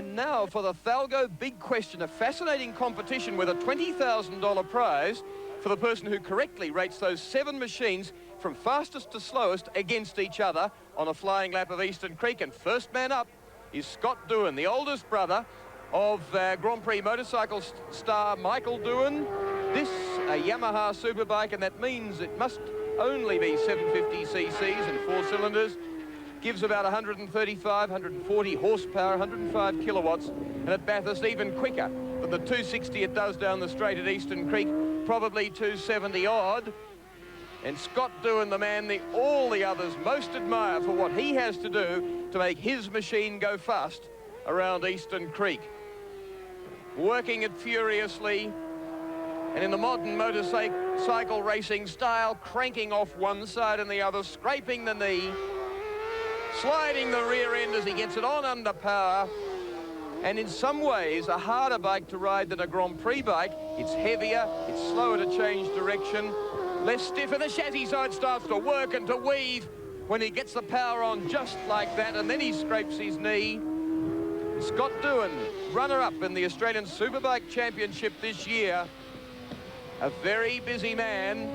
And now for the Thalgo Big Question, a fascinating competition with a $20,000 prize for the person who correctly rates those 7 machines from fastest to slowest against each other on a flying lap of Eastern Creek. And first man up is Scott Doohan, the oldest brother of Grand Prix motorcycle star Michael Doohan. This a Yamaha superbike, and that means it must only be 750 cc's and 4 cylinders. Gives about 135, 140 horsepower, 105 kilowatts, and at Bathurst even quicker than the 260 it does down the straight at Eastern Creek, probably 270 odd. And Scott Doohan, the man all the others most admire for what he has to do to make his machine go fast around Eastern Creek. Working it furiously, and in the modern motorcycle racing style, cranking off one side and the other, scraping the knee, sliding the rear end as he gets it on under power, and in some ways a harder bike to ride than a Grand Prix bike. It's heavier, it's slower to change direction, less stiff, and the chassis side starts to work and to weave when he gets the power on just like that, and then he scrapes his knee. Scott Doohan, runner-up in the Australian Superbike Championship this year, a very busy man.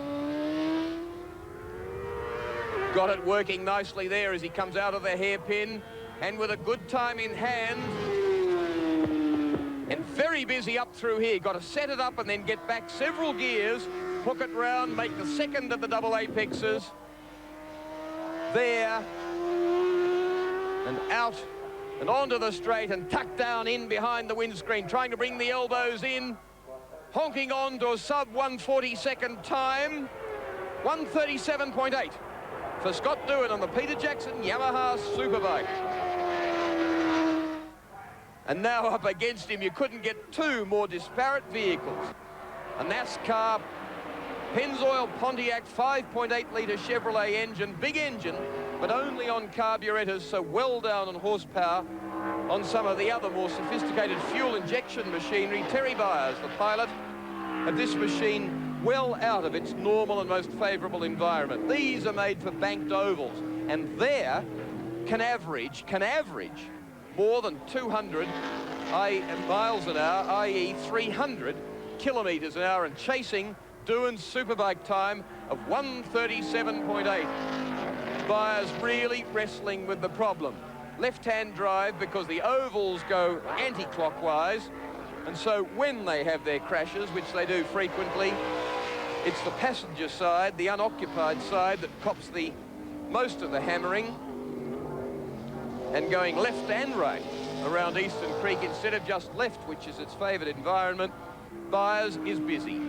Got it working nicely there as he comes out of the hairpin, and with a good time in hand, and very busy up through here. Got to set it up and then get back several gears, hook it round, make the second of the double apexes. There, and out, and onto the straight, and tucked down in behind the windscreen, trying to bring the elbows in, honking on to a sub 142nd time, 137.8. for Scott Doohan on the Peter Jackson Yamaha Superbike. And now up against him, you couldn't get 2 more disparate vehicles. A NASCAR Pennzoil Pontiac 5.8-litre Chevrolet engine, big engine, but only on carburetors, so well down on horsepower on some of the other more sophisticated fuel injection machinery. Terry Byers, the pilot of this machine, well out of its normal and most favourable environment. These are made for banked ovals, and there can average more than 200 miles an hour, i.e. 300 kilometres an hour, and chasing Doohan's superbike time of 137.8. Byers really wrestling with the problem. Left-hand drive because the ovals go anti-clockwise, and so when they have their crashes, which they do frequently, it's the passenger side, the unoccupied side, that cops the most of the hammering. And going left and right around Eastern Creek instead of just left, which is its favoured environment, Byers is busy.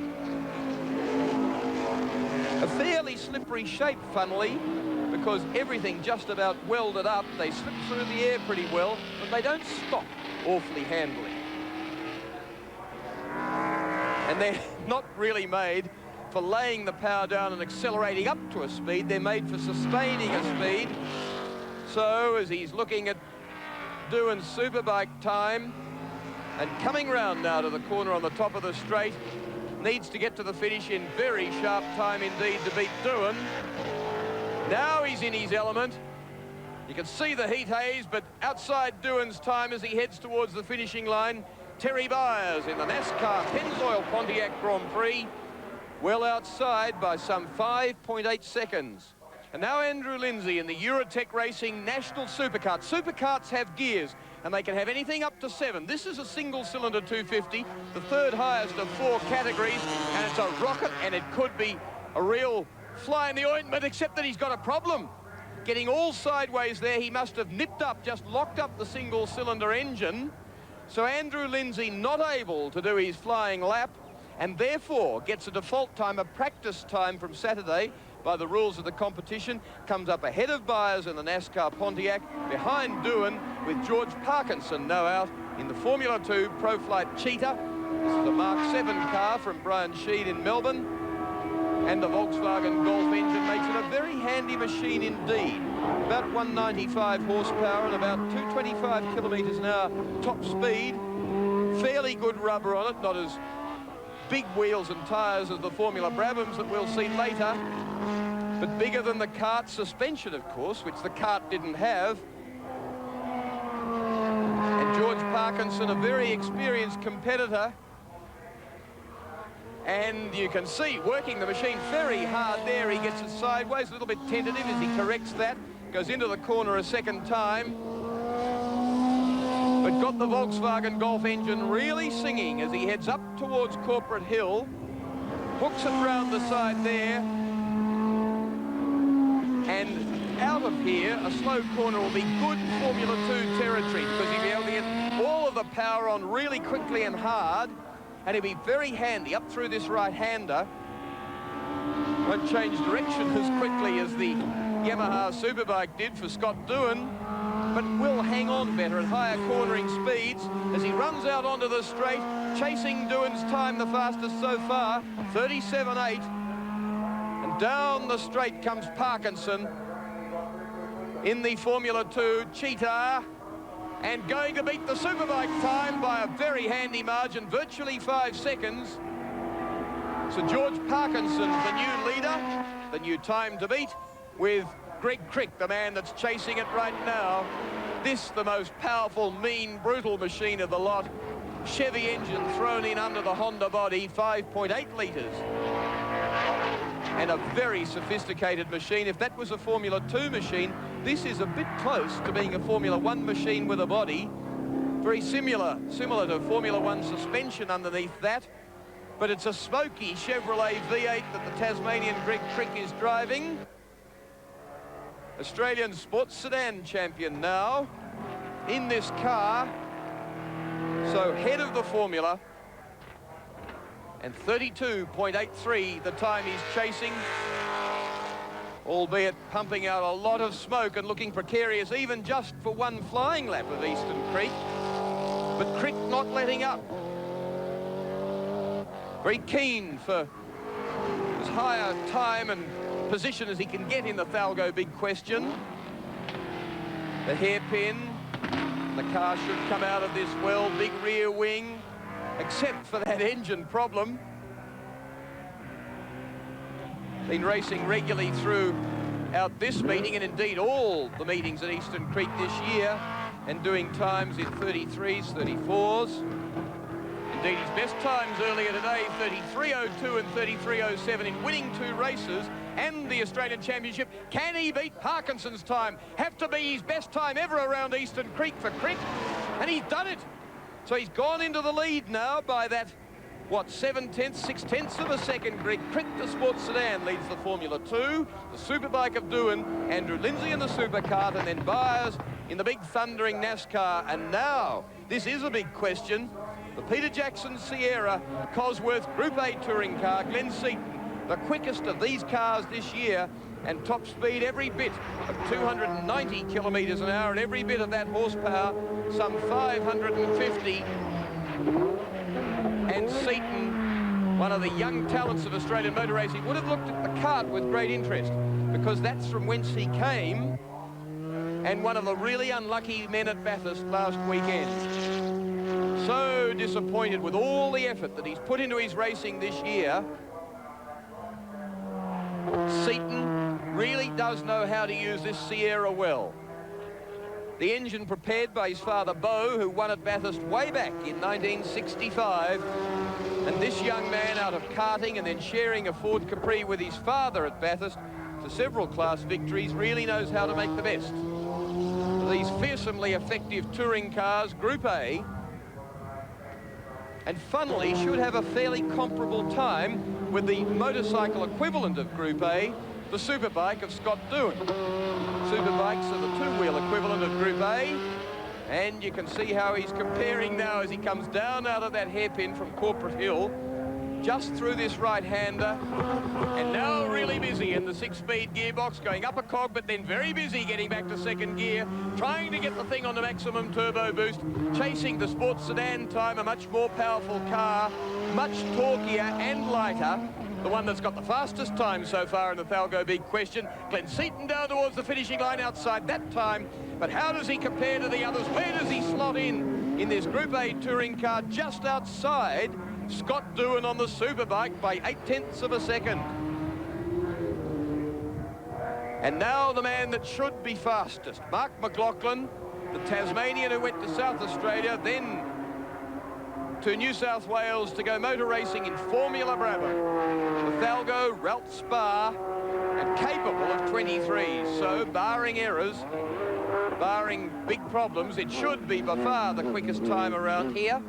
A fairly slippery shape, funnily, because everything just about welded up. They slip through the air pretty well, but they don't stop awfully handily. And they're not really made for laying the power down and accelerating up to a speed. They're made for sustaining a speed. So as he's looking at Doohan's superbike time and coming round now to the corner on the top of the straight, needs to get to the finish in very sharp time indeed to beat Doohan. Now he's in his element. You can see the heat haze, but outside Doohan's time as he heads towards the finishing line, Terry Byers in the NASCAR Pennzoil Pontiac Grand Prix, well outside by some 5.8 seconds. And now Andrew Lindsay in the Eurotech Racing National Superkart. Superkarts have gears, and they can have anything up to 7. This is a single-cylinder 250, the 3rd highest of 4 categories, and it's a rocket, and it could be a real fly in the ointment, except that he's got a problem. Getting all sideways there, he must have nipped up, just locked up the single-cylinder engine. So Andrew Lindsay not able to do his flying lap, and therefore gets a default time, a practice time from Saturday, by the rules of the competition, comes up ahead of Byers in the NASCAR Pontiac, behind Doohan, with George Parkinson now out in the Formula 2 Pro Flight Cheetah. This is a Mark 7 car from Brian Sheed in Melbourne, and the Volkswagen Golf engine makes it a very handy machine indeed. About 195 horsepower and about 225 kilometres an hour top speed. Fairly good rubber on it, not as big wheels and tyres as the Formula Brabhams that we'll see later, but bigger than the kart suspension, of course, which the kart didn't have. And George Parkinson, a very experienced competitor. And you can see working the machine very hard there. He gets it sideways, a little bit tentative as he corrects that. Goes into the corner a second time. But got the Volkswagen Golf engine really singing as he heads up towards Corporate Hill. Hooks it round the side there. And out of here, a slow corner will be good Formula 2 territory because he'll be able to get all of the power on really quickly and hard. And he'll be very handy up through this right-hander. Won't change direction as quickly as the Yamaha Superbike did for Scott Doohan, but will hang on better at higher cornering speeds as he runs out onto the straight, chasing Doohan's time the fastest so far, 37.8. And down the straight comes Parkinson in the Formula 2 Cheetah, and going to beat the Superbike time by a very handy margin, virtually 5 seconds. So George Parkinson's the new leader, the new time to beat, with Greg Crick, the man that's chasing it right now. This, the most powerful, mean, brutal machine of the lot. Chevy engine thrown in under the Honda body, 5.8 litres. And a very sophisticated machine. If that was a Formula 2 machine, this is a bit close to being a Formula 1 machine with a body. Very similar to Formula 1 suspension underneath that. But it's a smoky Chevrolet V8 that the Tasmanian Greg Crick is driving. Australian sports sedan champion now in this car. So head of the formula. And 32.83 the time he's chasing, albeit pumping out a lot of smoke and looking precarious even just for one flying lap of Eastern Creek. But Crick not letting up. Very keen for as higher time and position as he can get in the Thalgo Big Question. The hairpin, the car should come out of this well, big rear wing, except for that engine problem. Been racing regularly throughout this meeting, and indeed all the meetings at Eastern Creek this year, and doing times in 33s, 34s. Indeed, his best times earlier today, 33.02 and 33.07 in winning 2 races and the Australian Championship. Can he beat Parkinson's time? Have to be his best time ever around Eastern Creek for Crick, and he's done it. So he's gone into the lead now by that, what, 6/10 of a second. Greg Crick, the sports sedan, leads the Formula 2. The Superbike of Doohan, Andrew Lindsay in the Supercart, and then Byers in the big thundering NASCAR. And now, this is a big question. The Peter Jackson Sierra Cosworth Group A touring car, Glenn Seaton, the quickest of these cars this year, and top speed every bit of 290 kilometres an hour, and every bit of that horsepower, some 550. And Seaton, one of the young talents of Australian motor racing, would have looked at the kart with great interest, because that's from whence he came, and one of the really unlucky men at Bathurst last weekend. So disappointed with all the effort that he's put into his racing this year. Seaton really does know how to use this Sierra well. The engine prepared by his father Beau, who won at Bathurst way back in 1965. And this young man, out of karting and then sharing a Ford Capri with his father at Bathurst to several class victories, really knows how to make the best of these fearsomely effective touring cars, Group A. And funnily should have a fairly comparable time with the motorcycle equivalent of Group A, the Superbike of Scott Doohan. Superbikes are the two-wheel equivalent of Group A, and you can see how he's comparing now as he comes down out of that hairpin from Corporate Hill, just through this right-hander, and now really busy in the 6-speed gearbox, going up a cog, but then very busy getting back to second gear, trying to get the thing on the maximum turbo boost, chasing the sports sedan time, a much more powerful car, much torquier and lighter, the one that's got the fastest time so far in the Thalgo Big Question. Glenn Seaton down towards the finishing line outside that time, but how does he compare to the others? Where does he slot in this Group A touring car just outside Scott Doohan on the Superbike by 0.8 of a second? And now the man that should be fastest, Mark McLaughlin, the Tasmanian who went to South Australia, then to New South Wales to go motor racing in Formula Brabham. The Thalgo, Ralt Spa, and capable of 23s. So, barring errors, barring big problems, it should be by far the quickest time around here.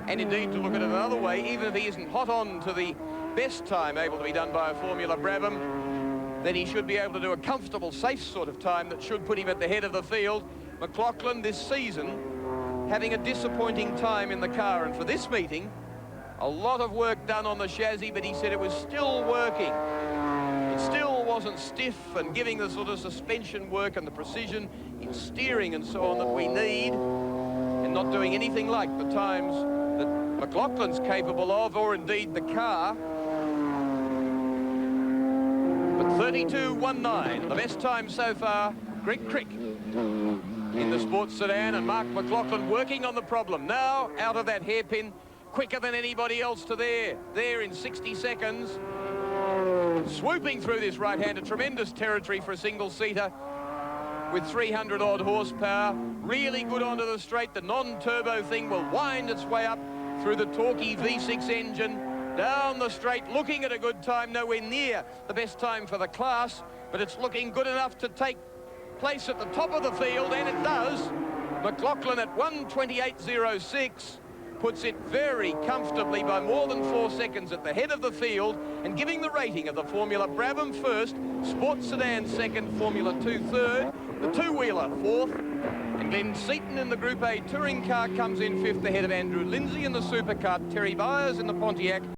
And indeed, to look at it another way, even if he isn't hot on to the best time able to be done by a Formula Brabham, then he should be able to do a comfortable, safe sort of time that should put him at the head of the field. McLaughlin this season having a disappointing time in the car, and for this meeting, a lot of work done on the chassis, but he said it was still working. It still wasn't stiff and giving the sort of suspension work and the precision in steering and so on that we need, and not doing anything like the times that McLaughlin's capable of, or indeed the car. But 32.19, the best time so far. Greg Crick in the sports sedan, and Mark McLaughlin working on the problem. Now out of that hairpin, quicker than anybody else to there in 60 seconds. Swooping through this right-hander, tremendous territory for a single-seater with 300 odd horsepower. Really good onto the straight. The non-turbo thing will wind its way up through the torquey V6 engine, down the straight, looking at a good time, nowhere near the best time for the class, but it's looking good enough to take place at the top of the field, and it does. McLaughlin at 1:28.06 puts it very comfortably by more than 4 seconds at the head of the field, and giving the rating of the Formula Brabham first, Sports Sedan second, Formula 2 third, the two-wheeler fourth, and Glenn Seaton in the Group A touring car comes in fifth ahead of Andrew Lindsay in the supercar, Terry Byers in the Pontiac,